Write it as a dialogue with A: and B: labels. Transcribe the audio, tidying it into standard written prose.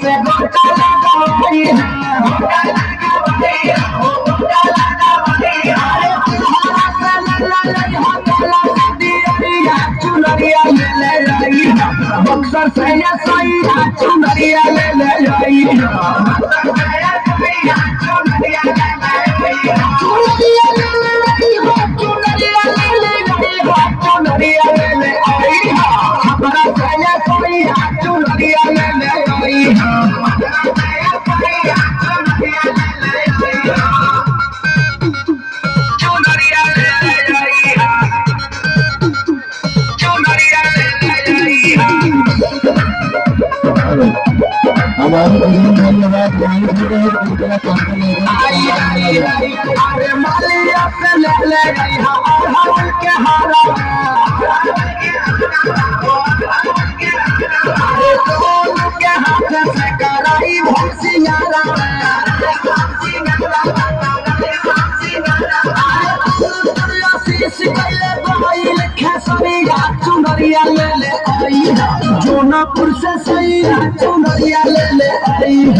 A: से गोटा लगाई चुनरिया ले रही बक्सर से सही चुनरिया ले रही अरे मालिया से ले गई के हारा अरे सोन के हाथ से कराई भक्सियारा चुनरिया ले ले आई जोनापुर से सही चुनरिया ले ले आई।